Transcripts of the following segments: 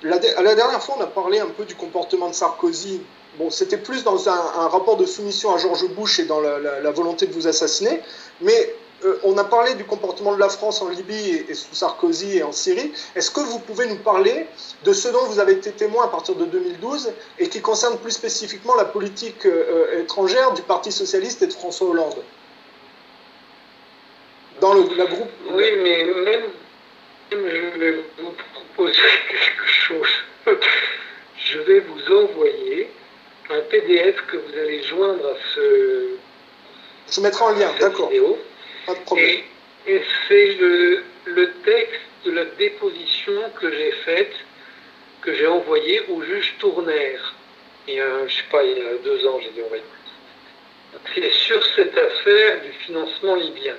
La dernière fois, on a parlé un peu du comportement de Sarkozy. Bon, c'était plus dans un rapport de soumission à George Bush et dans la volonté de vous assassiner, mais on a parlé du comportement de la France en Libye et sous Sarkozy et en Syrie. Est-ce que vous pouvez nous parler de ce dont vous avez été témoin à partir de 2012 et qui concerne plus spécifiquement la politique étrangère du Parti socialiste et de François Hollande dans la groupe. Oui, mais même je vais vous proposer quelque chose. Je vais vous envoyer un PDF que vous allez joindre à Je mettrai en lien, cette d'accord. vidéo. Pas de problème. Et c'est le texte de la déposition que j'ai faite, que j'ai envoyé au juge Tournaire. Il y a 2 ans, j'ai dû envoyer. C'est sur cette affaire du financement libyen.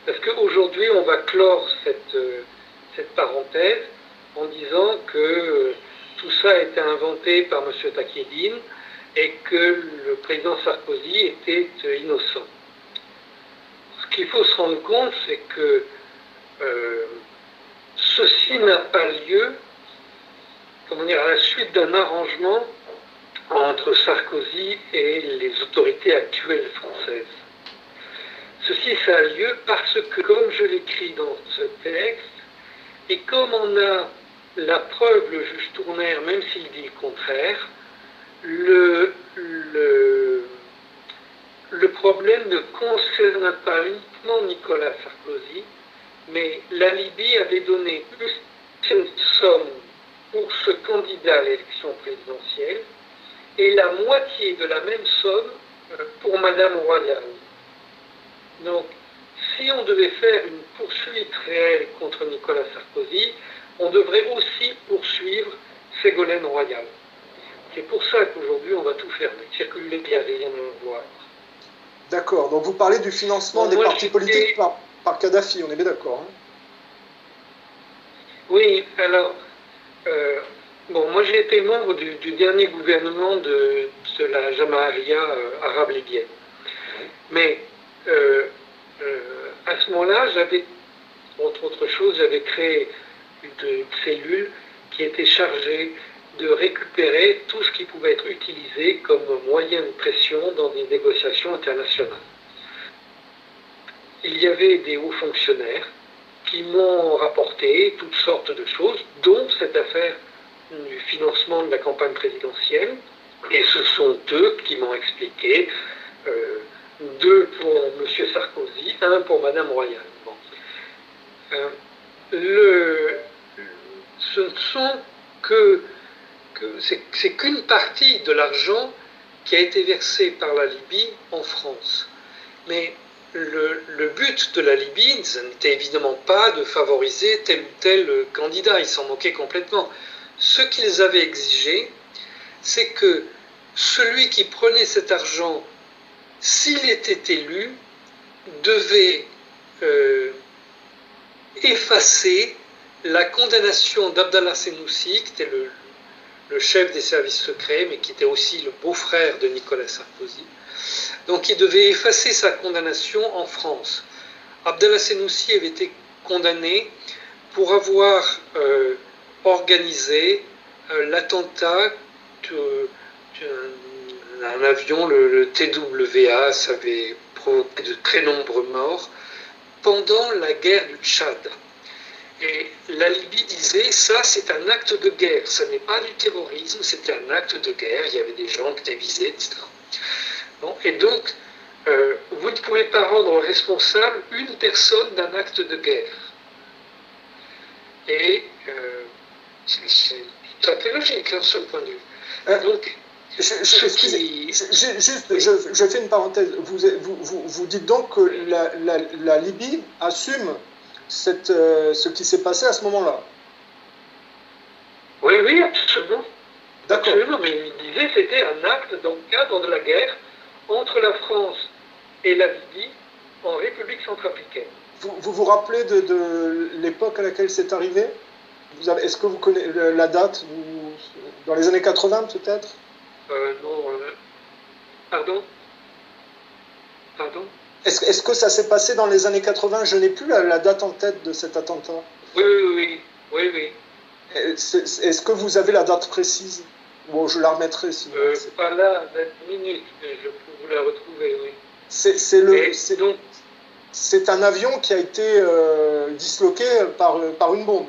Parce qu'aujourd'hui, on va clore cette parenthèse en disant que tout ça a été inventé par M. Takedine et que le président Sarkozy était innocent. Ce qu'il faut se rendre compte, c'est que ceci n'a pas lieu, à la suite d'un arrangement entre Sarkozy et les autorités actuelles françaises. Ceci, ça a lieu parce que, comme je l'écris dans ce texte, et comme on a la preuve, le juge Tournaire, même s'il dit le contraire, le problème ne concerne pas uniquement Nicolas Sarkozy, mais la Libye avait donné une somme pour ce candidat à l'élection présidentielle et la moitié de la même somme pour Madame Royal. Donc, si on devait faire une poursuite réelle contre Nicolas Sarkozy, on devrait aussi poursuivre Ségolène Royal. C'est pour ça qu'aujourd'hui, on va tout fermer. Circuler, il n'y a rien à voir. D'accord, donc vous parlez du financement des partis politiques par Kadhafi, on est bien d'accord, hein? Oui, alors, moi j'ai été membre du dernier gouvernement de la Jamaharia arabe libyenne. Mais à ce moment-là, entre autres choses, j'avais créé une cellule qui était chargée de récupérer tout ce qui pouvait être utilisé comme moyen de pression dans des négociations internationales. Il y avait des hauts fonctionnaires qui m'ont rapporté toutes sortes de choses, dont cette affaire du financement de la campagne présidentielle, et ce sont eux qui m'ont expliqué 2 pour M. Sarkozy, 1 pour Mme Royal. Bon. Ce ne sont c'est qu'une partie de l'argent qui a été versé par la Libye en France. Mais le but de la Libye, ça n'était évidemment pas de favoriser tel ou tel candidat, ils s'en moquaient complètement. Ce qu'ils avaient exigé, c'est que celui qui prenait cet argent, s'il était élu, devait effacer la condamnation d'Abdallah Senoussi, qui était le chef des services secrets, mais qui était aussi le beau-frère de Nicolas Sarkozy. Donc il devait effacer sa condamnation en France. Abdallah Senoussi avait été condamné pour avoir organisé l'attentat d'un avion, le TWA, ça avait provoqué de très nombreux morts, pendant la guerre du Tchad. Et la Libye disait, ça c'est un acte de guerre, ça n'est pas du terrorisme, c'était un acte de guerre, il y avait des gens qui étaient visés, etc. Bon, et donc, vous ne pouvez pas rendre responsable une personne d'un acte de guerre. Et c'est tout à fait logique, hein, ce point de vue. Donc, je fais une parenthèse. Vous dites donc que la Libye assume ce qui s'est passé à ce moment-là? Oui, absolument. D'accord. Absolument, mais il disait que c'était un acte dans le cadre de la guerre entre la France et la Libye en République centrafricaine. Vous vous rappelez de l'époque à laquelle c'est arrivé? Est-ce que vous connaissez la date? Dans les années 80 peut-être? Non. Pardon? Est-ce que ça s'est passé dans les années 80? Je n'ai plus la date en tête de cet attentat. Oui. Est-ce que vous avez la date précise? Bon, je la remettrai sinon. Pas là, 20 minutes, mais je peux vous la retrouver, oui. C'est un avion qui a été disloqué par une bombe.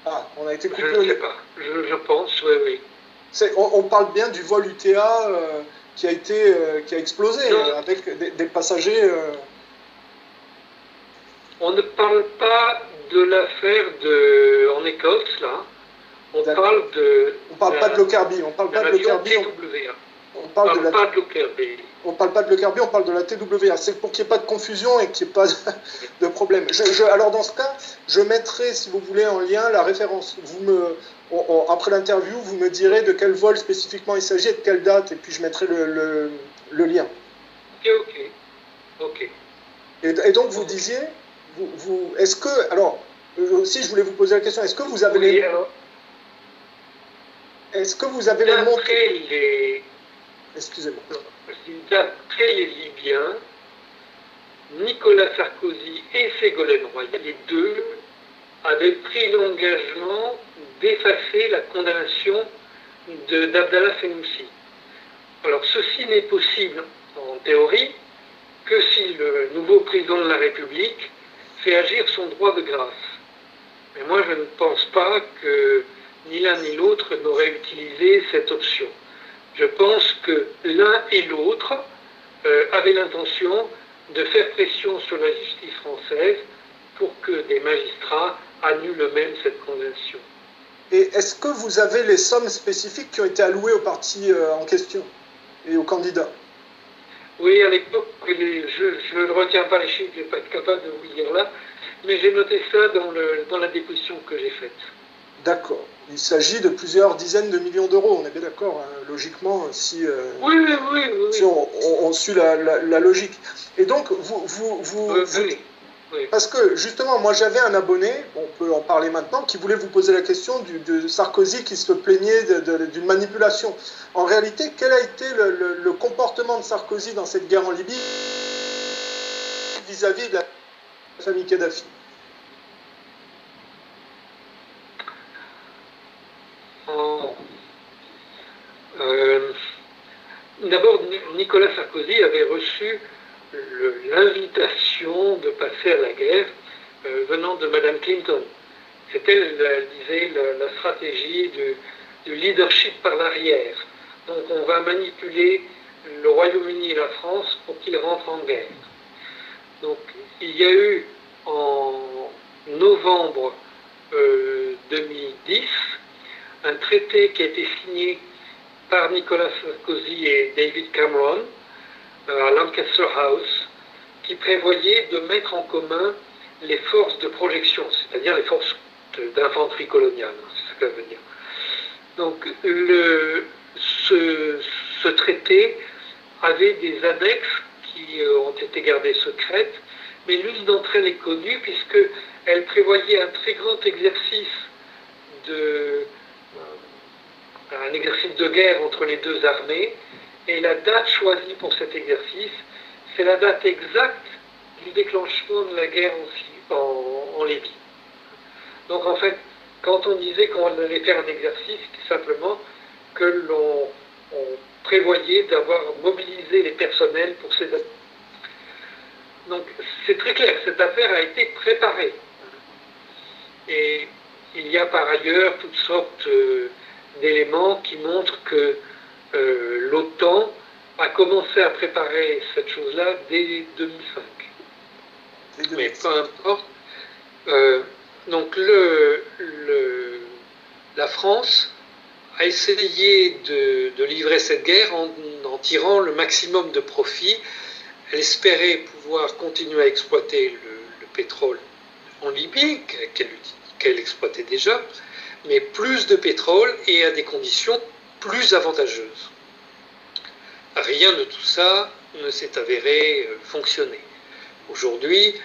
Ah, on a été coupé. Je ne sais pas, je pense, oui, oui. On parle bien du vol UTA qui a explosé avec des passagers. On ne parle pas de l'affaire en Écosse, là. On parle pas de Lockerbie. On parle pas de Lockerbie. On parle pas de Lockerbie. On parle pas de Lockerbie, on parle de la TWA. C'est pour qu'il n'y ait pas de confusion et qu'il n'y ait pas de problème. Alors dans ce cas, je mettrai, si vous voulez, en lien la référence. Après l'interview, vous me direz de quel vol spécifiquement il s'agit et de quelle date, et puis je mettrai le lien. Ok. Et donc vous disiez, est-ce que, alors, aussi je voulais vous poser la question, est-ce que vous avez est-ce que vous avez Excusez-moi. D'après les Libyens, Nicolas Sarkozy et Ségolène Royal, les deux, avaient pris l'engagement d'effacer la condamnation d'Abdallah Senussi. Alors ceci n'est possible en théorie que si le nouveau président de la République fait agir son droit de grâce. Mais moi je ne pense pas que ni l'un ni l'autre n'aurait utilisé cette option. Je pense que l'un et l'autre avaient l'intention de faire pression sur la justice française pour que des magistrats annulent eux-mêmes cette condamnation. Et est-ce que vous avez les sommes spécifiques qui ont été allouées au parti en question et aux candidats? Oui, à l'époque, je ne retiens pas les chiffres, je ne vais pas être capable de vous le dire là, mais j'ai noté ça dans la déposition que j'ai faite. D'accord. Il s'agit de plusieurs dizaines de millions d'euros, on est bien d'accord, hein, logiquement, si, si on suit la logique. Et donc, parce que justement, moi j'avais un abonné, on peut en parler maintenant, qui voulait vous poser la question de Sarkozy qui se plaignait d'une manipulation. En réalité, quel a été le comportement de Sarkozy dans cette guerre en Libye vis-à-vis de la famille Kadhafi? D'abord, Nicolas Sarkozy avait reçu l'invitation de passer à la guerre venant de Madame Clinton. C'était, elle disait, la stratégie du leadership par l'arrière. Donc on va manipuler le Royaume-Uni et la France pour qu'ils rentrent en guerre. Donc il y a eu en novembre 2010 un traité qui a été signé par Nicolas Sarkozy et David Cameron à Lancaster House, qui prévoyait de mettre en commun les forces de projection, c'est-à-dire les forces d'infanterie coloniale, c'est ce que ça veut dire. Donc ce traité avait des annexes qui ont été gardées secrètes, mais l'une d'entre elles est connue puisqu'elle prévoyait un très grand exercice un exercice de guerre entre les deux armées, et la date choisie pour cet exercice, c'est la date exacte du déclenchement de la guerre en Libye. Donc en fait, quand on disait qu'on allait faire un exercice, c'était simplement que l'on prévoyait d'avoir mobilisé les personnels pour ces actes. Donc c'est très clair, cette affaire a été préparée. Et il y a par ailleurs toutes sortes d'éléments qui montrent que l'OTAN a commencé à préparer cette chose-là dès 2005. Mais peu importe. Donc la France a essayé de livrer cette guerre en tirant le maximum de profit. Elle espérait pouvoir continuer à exploiter le pétrole en Libye, qu'elle exploitait déjà, mais plus de pétrole et à des conditions plus avantageuses. Rien de tout ça ne s'est avéré fonctionner. Aujourd'hui,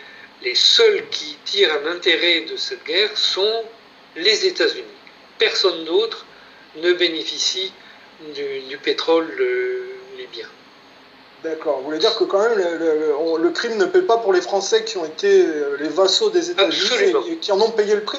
les seuls qui tirent un intérêt de cette guerre sont les États-Unis. Personne d'autre ne bénéficie du pétrole libyen. D'accord. Vous voulez dire que quand même le crime ne paie pas pour les Français qui ont été les vassaux des États-Unis Absolument. et qui en ont payé le prix.